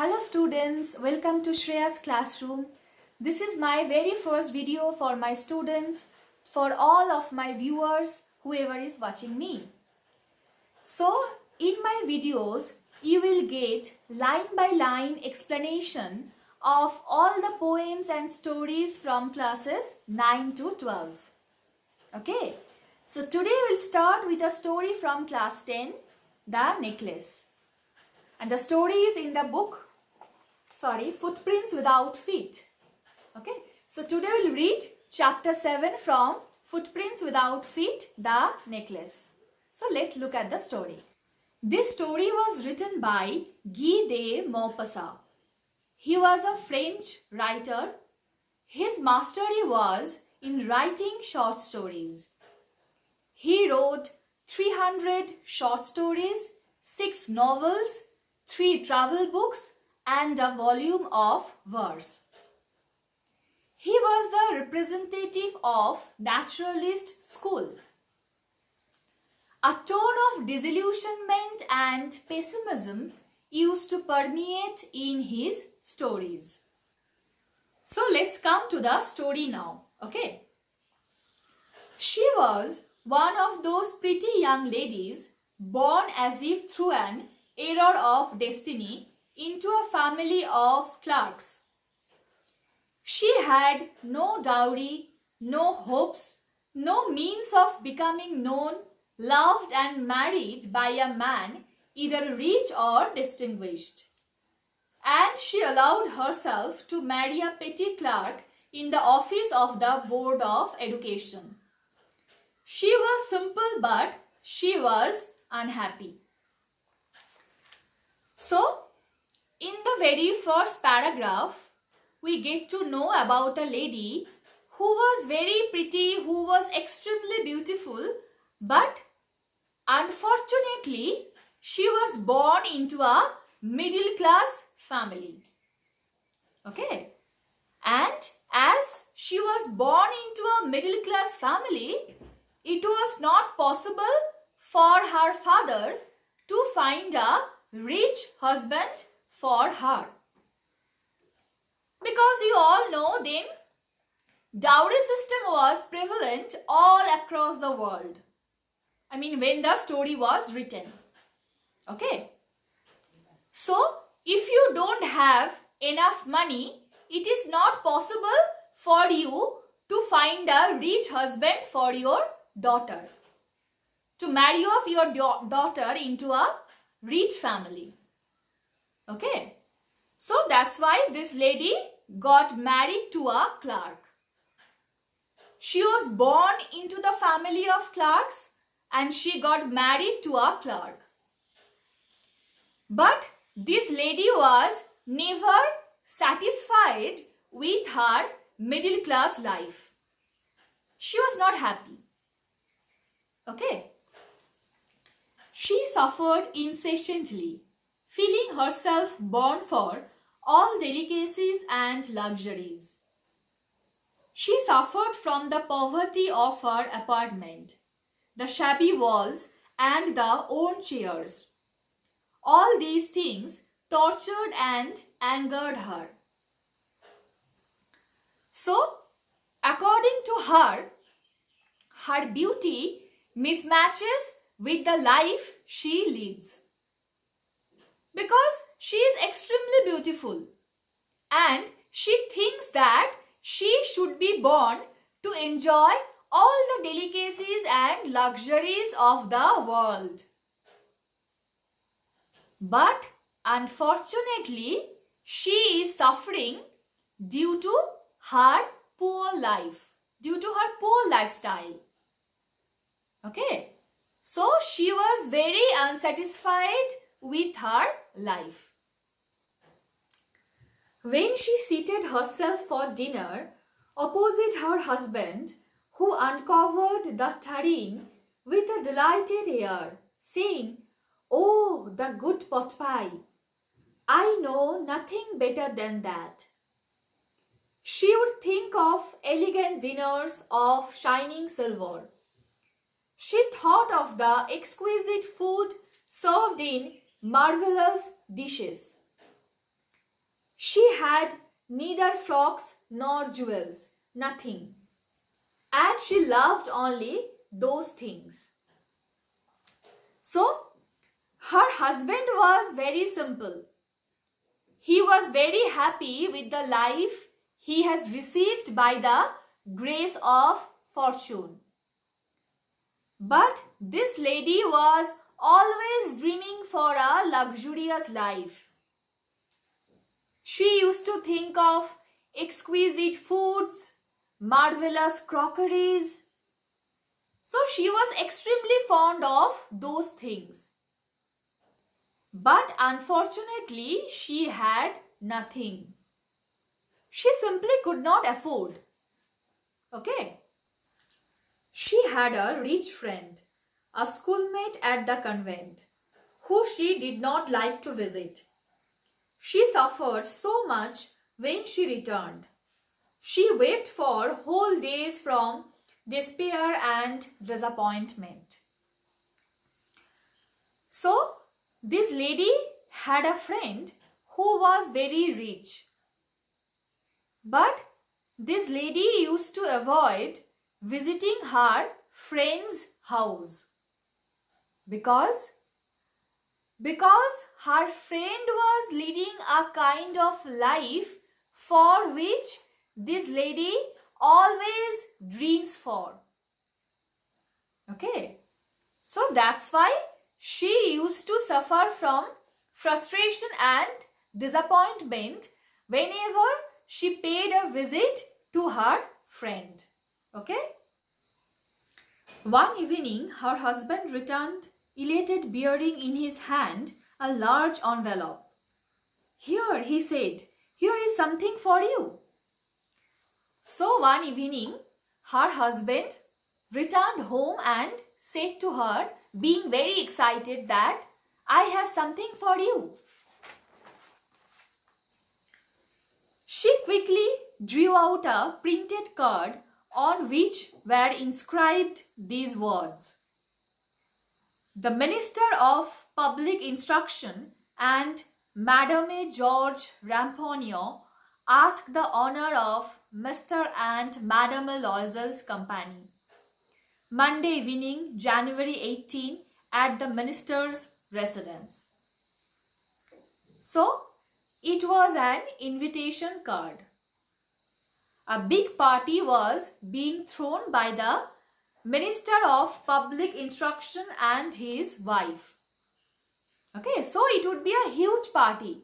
Hello students, welcome to Shreya's classroom. This is my very first video for my students, for all of my viewers, whoever is watching me. So, in my videos, you will get line by line explanation of all the poems and stories from classes 9 to 12. Okay, so today we'll start with a story from class 10, The Necklace. And the story is in the book, Footprints Without Feet. Okay, so today we'll read chapter 7 from Footprints Without Feet, The Necklace. So let's look at the story. This story was written by Guy de Maupassant. He was a French writer. His mastery was in writing short stories. He wrote 300 short stories, 6 novels, 3 travel books, and a volume of verse. He was the representative of naturalist school. A tone of disillusionment and pessimism used to permeate in his stories. So let's come to the story now. Okay. She was one of those pretty young ladies born as if through an error of destiny into a family of clerks. She had no dowry, no hopes, no means of becoming known, loved and married by a man either rich or distinguished. And she allowed herself to marry a petty clerk in the office of the Board of Education. She was simple, but she was unhappy. So, in the very first paragraph, we get to know about a lady who was very pretty, who was extremely beautiful, but unfortunately, she was born into a middle class family. Okay? And as she was born into a middle class family, it was not possible for her father to find a rich husband for her. Because you all know then, dowry system was prevalent all across the world. I mean, when the story was written. Okay. So, if you don't have enough money, it is not possible for you to find a rich husband for your daughter. To marry off your daughter into a rich family. Okay. So that's why this lady got married to a clerk. She was born into the family of clerks and she got married to a clerk. But this lady was never satisfied with her middle class life. She was not happy. Okay. She suffered incessantly, feeling herself born for all delicacies and luxuries. She suffered from the poverty of her apartment, the shabby walls and the worn chairs. All these things tortured and angered her. So, according to her, her beauty mismatches with the life she leads. Because she is extremely beautiful and she thinks that she should be born to enjoy all the delicacies and luxuries of the world. But unfortunately, she is suffering due to her poor life, due to her poor lifestyle. Okay. So she was very unsatisfied with her life. When she seated herself for dinner opposite her husband, who uncovered the tureen with a delighted air, saying, "Oh, the good pot pie! I know nothing better than that." She would think of elegant dinners of shining silver. She thought of the exquisite food served in marvelous dishes. She had neither frocks nor jewels, nothing. And she loved only those things. So, her husband was very simple. He was very happy with the life he has received by the grace of fortune. But this lady was always dreaming for a luxurious life. She used to think of exquisite foods, marvelous crockeries. So she was extremely fond of those things. But unfortunately, she had nothing. She simply could not afford. Okay. She had a rich friend, a schoolmate at the convent, who she did not like to visit. She suffered so much when she returned. She wept for whole days from despair and disappointment. So, this lady had a friend who was very rich. But this lady used to avoid visiting her friend's house because her friend was leading a kind of life for which this lady always dreams for. Okay, so that's why she used to suffer from frustration and disappointment whenever she paid a visit to her friend. Okay. One evening, her husband returned, elated, bearing in his hand a large envelope. "Here," he said, "here is something for you." So one evening, her husband returned home and said to her, being very excited, that "I have something for you." She quickly drew out a printed card on which were inscribed these words: "The Minister of Public Instruction and Madame George Ramponneau ask the honor of Mr. and Madame Loisel's company. Monday evening, January 18, at the minister's residence." So, it was an invitation card. A big party was being thrown by the Minister of Public Instruction and his wife. Okay, so it would be a huge party.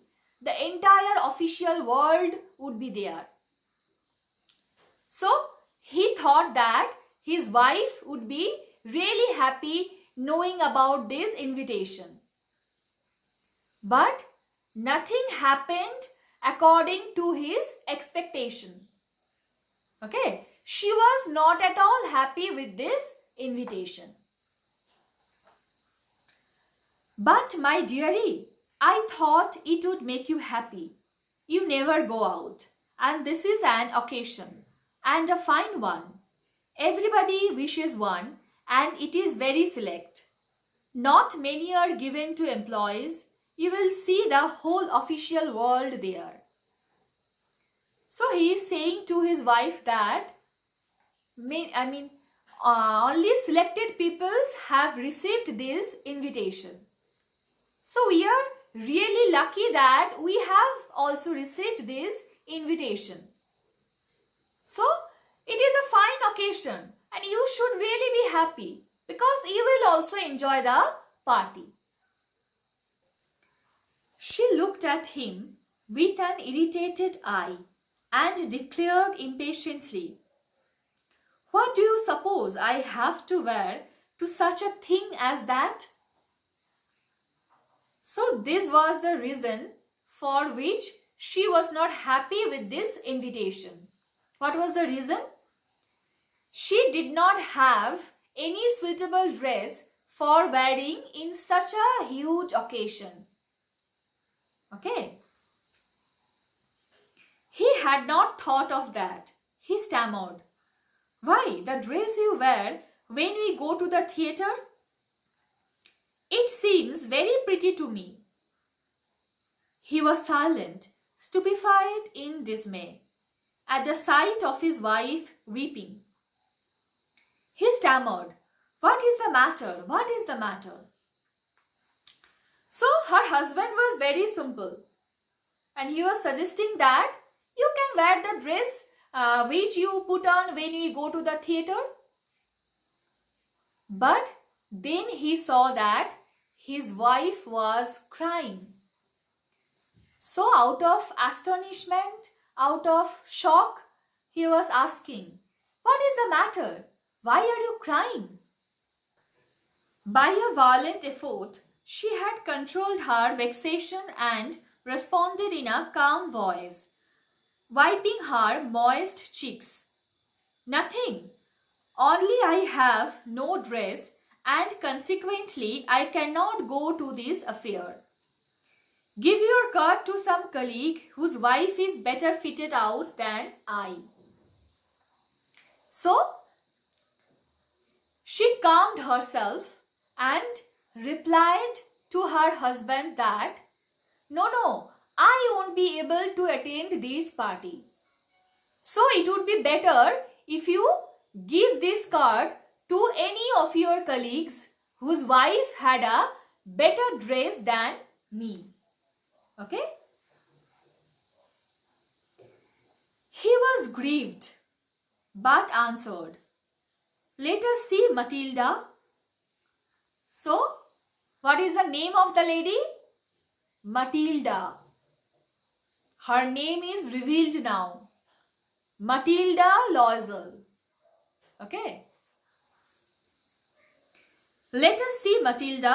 The entire official world would be there. So, he thought that his wife would be really happy knowing about this invitation. But nothing happened according to his expectation. Okay, she was not at all happy with this invitation. "But my dearie, I thought it would make you happy. You never go out, and this is an occasion, and a fine one. Everybody wishes one, and it is very select. Not many are given to employees. You will see the whole official world there." So he is saying to his wife that only selected peoples have received this invitation. So we are really lucky that we have also received this invitation. So it is a fine occasion and you should really be happy because you will also enjoy the party. She looked at him with an irritated eye and declared impatiently, "What do you suppose I have to wear to such a thing as that?" So this was the reason for which she was not happy with this invitation. What was the reason? She did not have any suitable dress for wearing in such a huge occasion. Okay. He had not thought of that. He stammered, "Why, the dress you wear when we go to the theatre? It seems very pretty to me." He was silent stupefied in dismay at the sight of his wife weeping. He stammered, "What is the matter? What is the matter?" So her husband was very simple, and he was suggesting that you can wear the dress which you put on when you go to the theater. But then he saw that his wife was crying. So out of astonishment, out of shock, he was asking, "What is the matter? Why are you crying?" By a violent effort, she had controlled her vexation and responded in a calm voice, wiping her moist cheeks. "Nothing. Only I have no dress and consequently I cannot go to this affair. Give your card to some colleague whose wife is better fitted out than I." So, she calmed herself and replied to her husband that, No, I won't be able to attend this party. So, it would be better if you give this card to any of your colleagues whose wife had a better dress than me. Okay? He was grieved but answered, "Let us see Matilda." So, what is the name of the lady? Matilda. Her name is revealed now. Matilda Loisel. Okay. Let us see Matilda.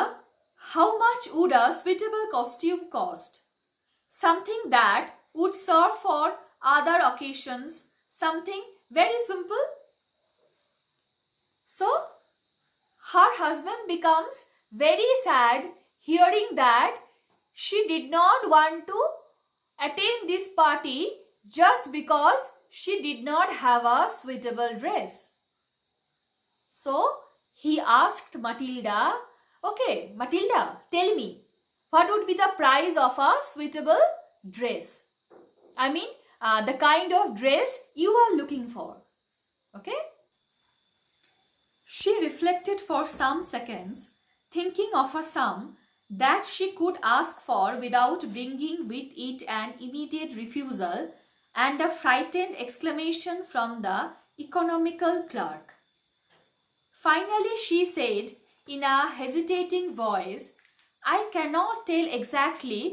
How much would a suitable costume cost? Something that would serve for other occasions. Something very simple. So, her husband becomes very sad hearing that she did not want to attend this party just because she did not have a suitable dress. So, he asked Matilda, "Okay, Matilda, tell me, what would be the price of a suitable dress? I mean, the kind of dress you are looking for." Okay? She reflected for some seconds, thinking of a sum that she could ask for without bringing with it an immediate refusal and a frightened exclamation from the economical clerk. Finally, she said in a hesitating voice, "I cannot tell exactly,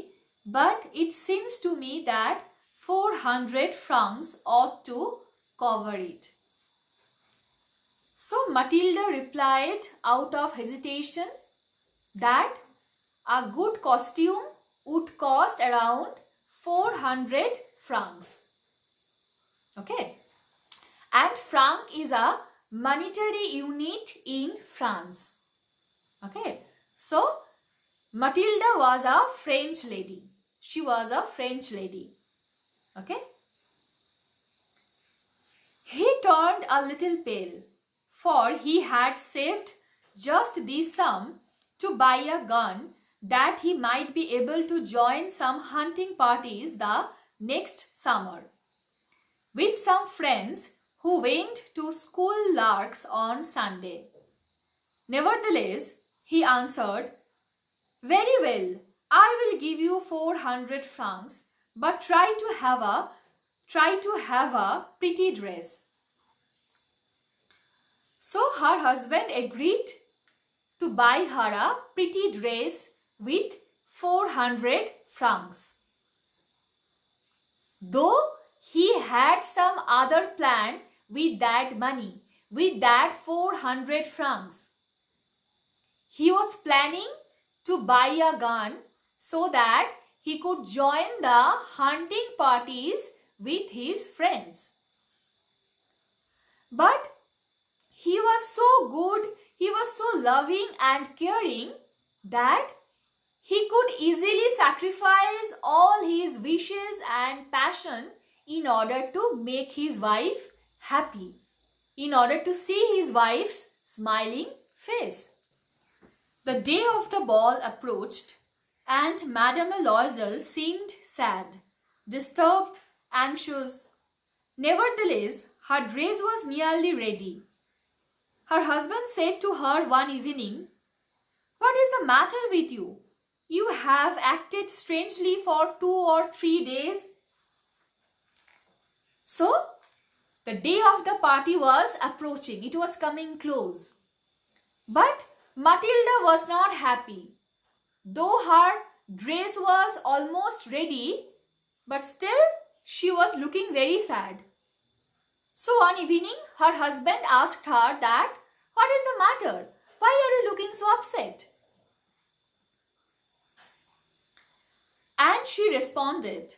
but it seems to me that 400 francs ought to cover it." So Matilda replied out of hesitation that a good costume would cost around 400 francs. Okay. And franc is a monetary unit in France. Okay. So, Matilda was a French lady. She was a French lady. Okay. He turned a little pale, for he had saved just this sum to buy a gun that he might be able to join some hunting parties the next summer with some friends who went to school larks on Sunday. Nevertheless, he answered, "Very well, I will give you 400 francs, but try to have a pretty dress." So her husband agreed to buy her a pretty dress with 400 francs. Though he had some other plan with that money, with that 400 francs. He was planning to buy a gun so that he could join the hunting parties with his friends. But he was so good, he was so loving and caring that he could easily sacrifice all his wishes and passion in order to make his wife happy, in order to see his wife's smiling face. The day of the ball approached and Madame Loisel seemed sad, disturbed, anxious. Nevertheless, her dress was nearly ready. Her husband said to her one evening, "What is the matter with you? You have acted strangely for 2 or 3 days." So, the day of the party was approaching. It was coming close. But Matilda was not happy. Though her dress was almost ready, but still she was looking very sad. So one evening, her husband asked her that, "What is the matter? Why are you looking so upset?" And she responded,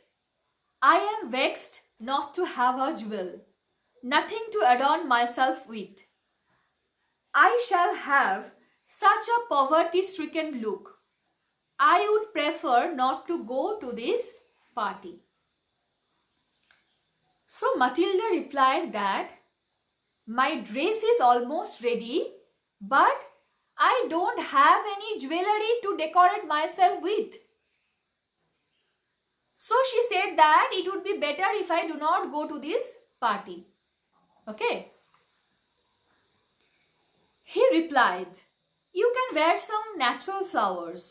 "I am vexed not to have a jewel, nothing to adorn myself with. I shall have such a poverty-stricken look. I would prefer not to go to this party." So Matilda replied that, "My dress is almost ready, but I don't have any jewelry to decorate myself with." So she said that it would be better if I do not go to this party. Okay. He replied, "You can wear some natural flowers.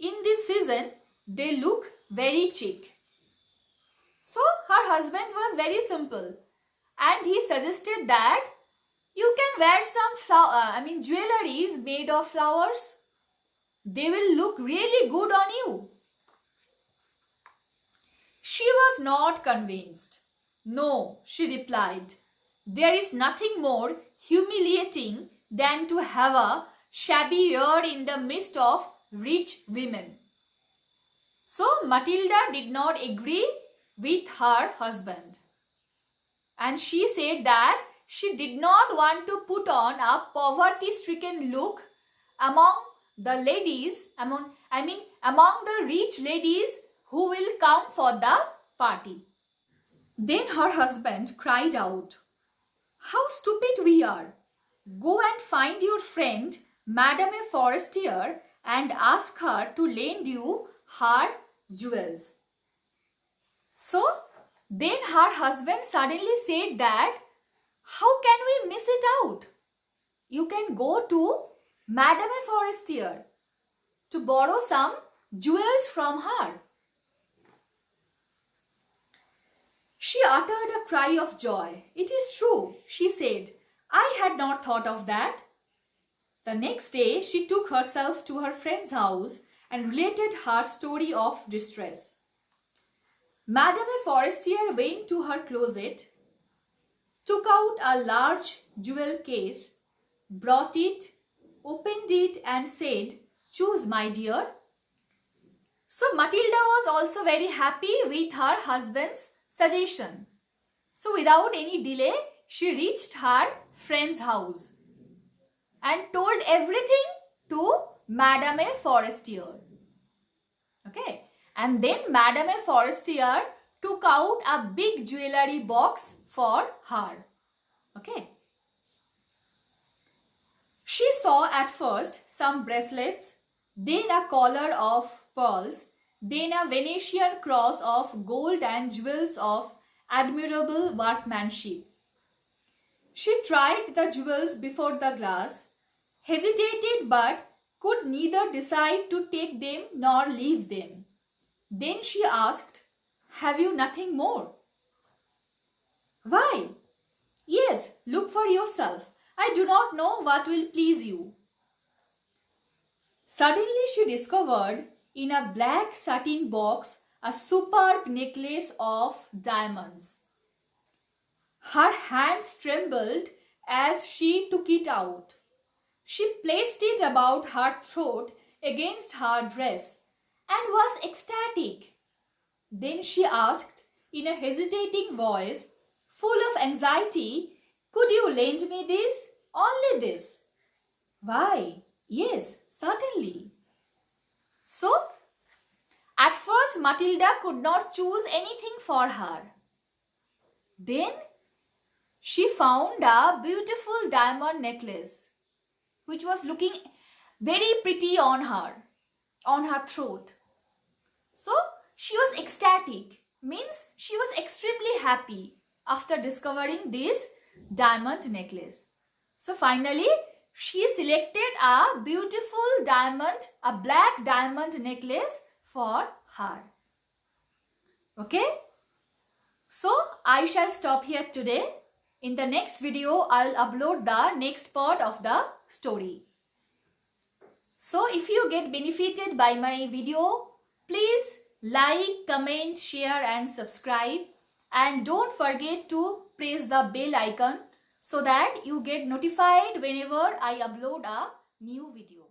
In this season, they look very chic." So her husband was very simple and he suggested that you can wear some jewelries made of flowers. They will look really good on you. She was not convinced. "No," she replied, "there is nothing more humiliating than to have a shabby year in the midst of rich women." So Matilda did not agree with her husband. And she said that she did not want to put on a poverty-stricken look among the ladies, among the rich ladies who will come for the party. Then her husband cried out, "How stupid we are! Go and find your friend Madame Forestier and ask her to lend you her jewels." So then her husband suddenly said that, "How can we miss it out? You can go to Madame Forestier to borrow some jewels from her." She uttered a cry of joy. "It is true," she said. "I had not thought of that." The next day, she took herself to her friend's house and related her story of distress. Madame Forestier went to her closet, took out a large jewel case, brought it, opened it and said, "Choose, my dear." So Matilda was also very happy with her husband's suggestion. So without any delay, she reached her friend's house and told everything to Madame Forestier. Okay. And then Madame Forestier took out a big jewelry box for her. Okay. She saw at first some bracelets, then a collar of pearls, then a Venetian cross of gold and jewels of admirable workmanship. She tried the jewels before the glass, hesitated but could neither decide to take them nor leave them. Then she asked, "Have you nothing more?" "Why? Yes, look for yourself. I do not know what will please you." Suddenly she discovered in a black satin box a superb necklace of diamonds. Her hands trembled as she took it out. She placed it about her throat against her dress and was ecstatic. Then she asked in a hesitating voice, full of anxiety, "Could you lend me this? Only this?" "Why, yes, certainly." So, at first Matilda could not choose anything for her. Then she found a beautiful diamond necklace which was looking very pretty on her throat. So she was ecstatic. Means she was extremely happy after discovering this diamond necklace. So finally, she selected a beautiful diamond, a black diamond necklace for her. Okay? So I shall stop here today. In the next video, I will upload the next part of the story. So if you get benefited by my video, please like, comment, share and subscribe. And don't forget to press the bell icon so that you get notified whenever I upload a new video.